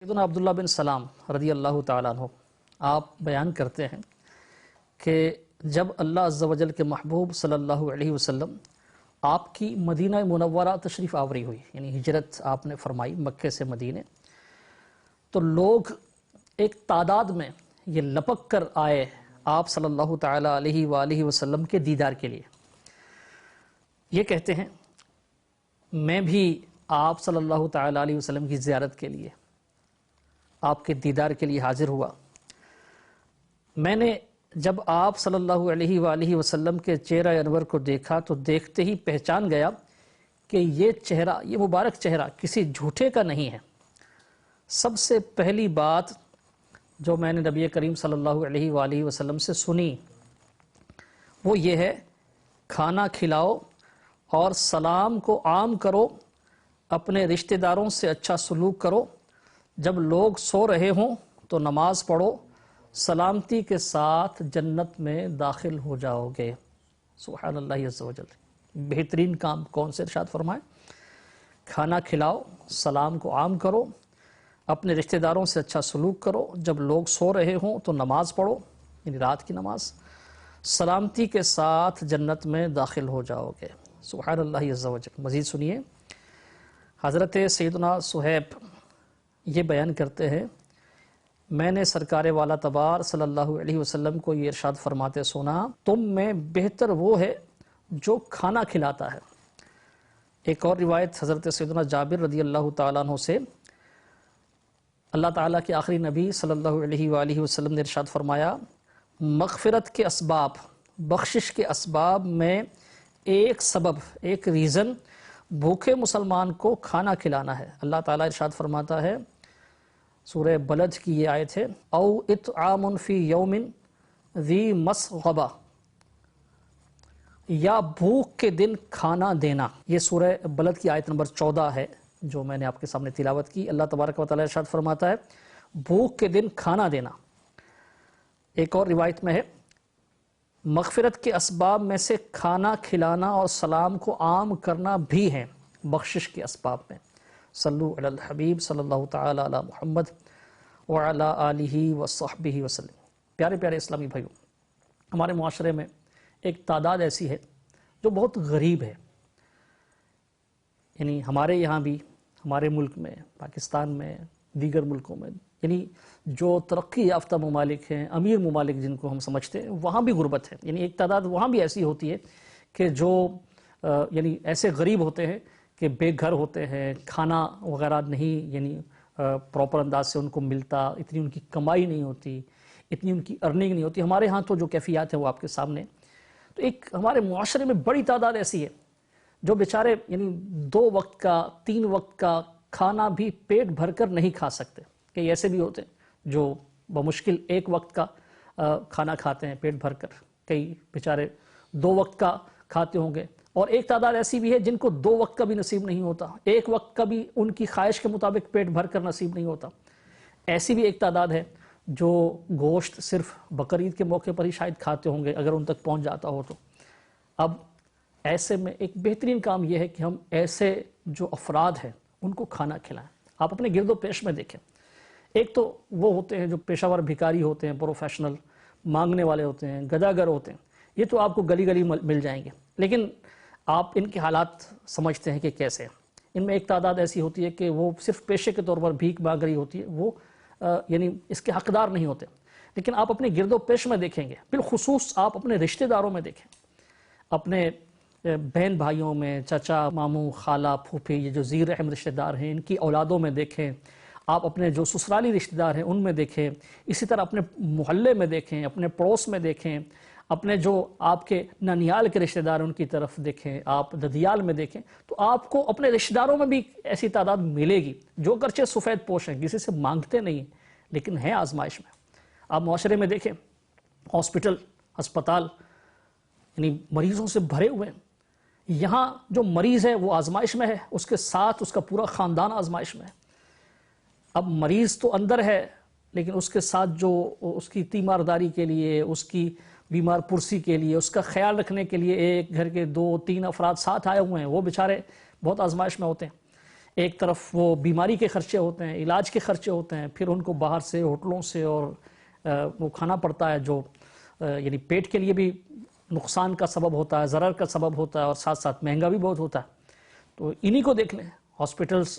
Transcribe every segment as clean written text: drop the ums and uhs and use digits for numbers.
سیدنا عبداللہ بن سلام رضی اللہ تعالیٰ عنہ آپ بیان کرتے ہیں کہ جب اللہ عز و جل کے محبوب صلی اللہ علیہ وسلم آپ کی مدینہ منورہ تشریف آوری ہوئی، یعنی ہجرت آپ نے فرمائی مکے سے مدینے، تو لوگ ایک تعداد میں یہ لپک کر آئے آپ صلی اللہ تعالیٰ علیہ وآلہ وسلم کے دیدار کے لیے۔ یہ کہتے ہیں میں بھی آپ صلی اللہ تعالیٰ علیہ وسلم کی زیارت کے لیے، آپ کے دیدار کے لیے حاضر ہوا۔ میں نے جب آپ صلی اللہ علیہ وآلہ وسلم کے چہرہ انور کو دیکھا تو دیکھتے ہی پہچان گیا کہ یہ چہرہ، یہ مبارک چہرہ کسی جھوٹے کا نہیں ہے۔ سب سے پہلی بات جو میں نے نبی کریم صلی اللہ علیہ وآلہ وسلم سے سنی وہ یہ ہے، کھانا کھلاؤ اور سلام کو عام کرو، اپنے رشتہ داروں سے اچھا سلوک کرو، جب لوگ سو رہے ہوں تو نماز پڑھو، سلامتی کے ساتھ جنت میں داخل ہو جاؤ گے۔ سبحان اللہ عز و جل، بہترین کام کون سے ارشاد فرمائے؟ کھانا کھلاؤ، سلام کو عام کرو، اپنے رشتہ داروں سے اچھا سلوک کرو، جب لوگ سو رہے ہوں تو نماز پڑھو، یعنی رات کی نماز، سلامتی کے ساتھ جنت میں داخل ہو جاؤ گے۔ سبحان اللہ عز و جل۔ مزید سنیے، حضرت سیدنا صہیب یہ بیان کرتے ہیں میں نے سرکار والا تبار صلی اللہ علیہ وسلم کو یہ ارشاد فرماتے سنا، تم میں بہتر وہ ہے جو کھانا کھلاتا ہے۔ ایک اور روایت حضرت سیدنا جابر رضی اللہ تعالیٰ عنہ سے، اللہ تعالیٰ کے آخری نبی صلی اللہ علیہ وآلہ وسلم نے ارشاد فرمایا، مغفرت کے اسباب، بخشش کے اسباب میں ایک سبب، ایک ریزن بھوکے مسلمان کو کھانا کھلانا ہے۔ اللہ تعالیٰ ارشاد فرماتا ہے، سورہ بلد کی یہ آیت ہے، او اطعام فی یوم ذی مسغبہ، یا بھوک کے دن کھانا دینا۔ یہ سورہ بلد کی آیت نمبر 14 ہے جو میں نے آپ کے سامنے تلاوت کی۔ اللہ تبارک و تعالیٰ ارشاد فرماتا ہے بھوک کے دن کھانا دینا۔ ایک اور روایت میں ہے، مغفرت کے اسباب میں سے کھانا کھلانا اور سلام کو عام کرنا بھی ہیں بخشش کے اسباب میں۔ صلو علی الحبیب صلی اللہ تعالی علی محمد وعلی آلہ وصحبہ وسلم۔ پیارے پیارے اسلامی بھائیوں، ہمارے معاشرے میں ایک تعداد ایسی ہے جو بہت غریب ہے، یعنی ہمارے یہاں بھی، ہمارے ملک میں، پاکستان میں، دیگر ملکوں میں، یعنی جو ترقی یافتہ ممالک ہیں، امیر ممالک جن کو ہم سمجھتے ہیں، وہاں بھی غربت ہے، یعنی ایک تعداد وہاں بھی ایسی ہوتی ہے کہ جو یعنی ایسے غریب ہوتے ہیں کہ بے گھر ہوتے ہیں، کھانا وغیرہ نہیں یعنی پراپر انداز سے ان کو ملتا، اتنی ان کی کمائی نہیں ہوتی، اتنی ان کی ارننگ نہیں ہوتی۔ ہمارے ہاں تو جو کیفیات ہیں وہ آپ کے سامنے۔ تو ایک ہمارے معاشرے میں بڑی تعداد ایسی ہے جو بیچارے یعنی 2 وقت کا 3 وقت کا کھانا بھی پیٹ بھر کر نہیں کھا سکتے۔ کئی ایسے بھی ہوتے ہیں جو بمشکل 1 وقت کا کھانا کھاتے ہیں پیٹ بھر کر، کئی بیچارے 2 وقت کا کھاتے ہوں گے، اور ایک تعداد ایسی بھی ہے جن کو 2 وقت کا بھی نصیب نہیں ہوتا، 1 وقت کا بھی ان کی خواہش کے مطابق پیٹ بھر کر نصیب نہیں ہوتا۔ ایسی بھی ایک تعداد ہے جو گوشت صرف بقرعید کے موقع پر ہی شاید کھاتے ہوں گے اگر ان تک پہنچ جاتا ہو تو۔ اب ایسے میں ایک بہترین کام یہ ہے کہ ہم ایسے جو افراد ہیں ان کو کھانا کھلائیں۔ آپ اپنے گرد و پیش میں دیکھیں، ایک تو وہ ہوتے ہیں جو پیشہ ور بھکاری ہوتے ہیں، پروفیشنل مانگنے والے ہوتے ہیں، گداگر ہوتے ہیں، یہ تو آپ کو گلی گلی مل جائیں گے، لیکن آپ ان کے حالات سمجھتے ہیں کہ کیسے ہیں۔ ان میں ایک تعداد ایسی ہوتی ہے کہ وہ صرف پیشے کے طور پر بھیک مانگ رہی ہوتی ہے، وہ یعنی اس کے حقدار نہیں ہوتے، لیکن آپ اپنے گرد و پیش میں دیکھیں گے، بالخصوص آپ اپنے رشتہ داروں میں دیکھیں، اپنے بہن بھائیوں میں، چچا، ماموں، خالہ، پھوپھی، یہ جو ذی رحم رشتہ دار ہیں ان کی اولادوں میں دیکھیں، آپ اپنے جو سسرالی رشتہ دار ہیں ان میں دیکھیں، اسی طرح اپنے محلے میں دیکھیں، اپنے پڑوس میں دیکھیں، اپنے جو آپ کے ننیال کے رشتہ دار ہیں ان کی طرف دیکھیں، آپ ددیال میں دیکھیں، تو آپ کو اپنے رشتہ داروں میں بھی ایسی تعداد ملے گی جو اگرچہ سفید پوش ہیں، کسی سے مانگتے نہیں لیکن ہیں آزمائش میں۔ آپ معاشرے میں دیکھیں، ہاسپٹل، ہسپتال یعنی مریضوں سے بھرے ہوئے ہیں، یہاں جو مریض ہے وہ آزمائش میں ہے، اس کے ساتھ اس کا پورا خاندان آزمائش میں ہے۔ اب مریض تو اندر ہے لیکن اس کے ساتھ جو اس کی تیمارداری کے لیے، اس کی بیمار پرسی کے لیے، اس کا خیال رکھنے کے لیے ایک گھر کے 2-3 افراد ساتھ آئے ہوئے ہیں، وہ بیچارے بہت آزمائش میں ہوتے ہیں۔ ایک طرف وہ بیماری کے خرچے ہوتے ہیں، علاج کے خرچے ہوتے ہیں، پھر ان کو باہر سے ہوٹلوں سے اور وہ کھانا پڑتا ہے جو یعنی پیٹ کے لیے بھی نقصان کا سبب ہوتا ہے، ضرر کا سبب ہوتا ہے، اور ساتھ ساتھ مہنگا بھی بہت ہوتا ہے۔ تو انہی کو دیکھ لیں، ہاسپٹلس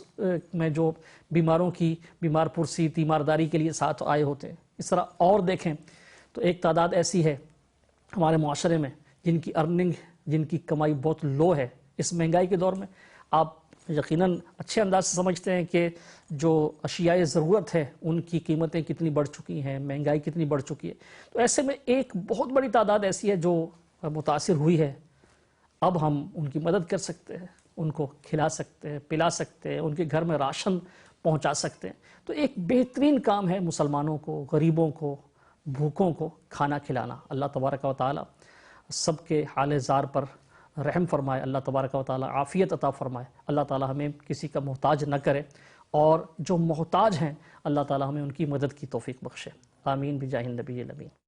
میں جو بیمار پرسی تیمارداری کے لیے ساتھ آئے ہوتے ہیں، اس طرح اور دیکھیں تو ایک تعداد ایسی ہے ہمارے معاشرے میں جن کی ارننگ، جن کی کمائی بہت لو ہے اس مہنگائی کے دور میں۔ آپ یقیناً اچھے انداز سے سمجھتے ہیں کہ جو اشیاء ضرورت ہے ان کی قیمتیں کتنی بڑھ چکی ہیں، مہنگائی کتنی بڑھ چکی ہے۔ تو ایسے میں ایک بہت بڑی تعداد ایسی ہے جو متاثر ہوئی ہے۔ اب ہم ان کی مدد کر سکتے ہیں، ان کو کھلا سکتے ہیں، پلا سکتے ہیں، ان کے گھر میں راشن پہنچا سکتے ہیں۔ تو ایک بہترین کام ہے مسلمانوں کو، غریبوں کو، بھوکوں کو کھانا کھلانا۔ اللہ تبارک و تعالی سب کے حال زار پر رحم فرمائے، اللہ تبارک و تعالی عافیت عطا فرمائے، اللہ تعالی ہمیں کسی کا محتاج نہ کرے، اور جو محتاج ہیں اللہ تعالی ہمیں ان کی مدد کی توفیق بخشے۔ آمین بجاہ النبی الامین۔